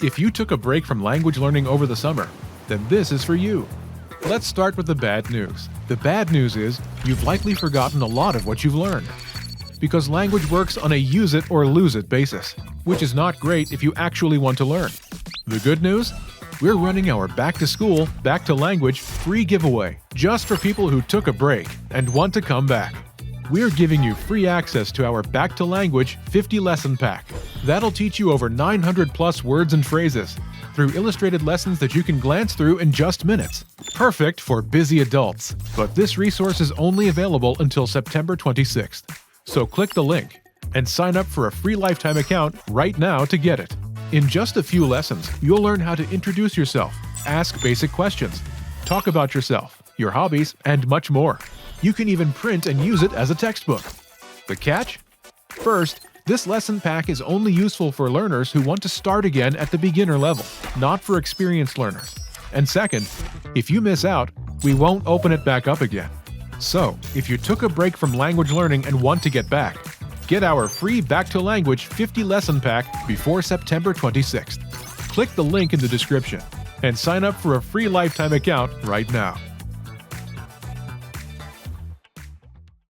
If you took a break from language learning over the summer, then this is for you. Let's start with the bad news. The bad news is you've likely forgotten a lot of what you've learned. Because language works on a use it or lose it basis, which is not great if you actually want to learn. The good news? We're running our Back to School, Back to Language free giveaway just for people who took a break and want to come back. We're giving you free access to our Back to Language 50 lesson pack. That'll teach you over 900 plus words and phrases through illustrated lessons that you can glance through in just minutes. Perfect for busy adults. But this resource is only available until September 26th. So click the link and sign up for a free lifetime account right now to get it. In just a few lessons, you'll learn how to introduce yourself, ask basic questions, talk about yourself, your hobbies, and much more. You can even print and use it as a textbook. The catch? First, this lesson pack is only useful for learners who want to start again at the beginner level, not for experienced learners. And second, if you miss out, we won't open it back up again. So, if you took a break from language learning and want to get back, get our free Back to Language 50 lesson pack before September 26th. Click the link in the description and sign up for a free lifetime account right now.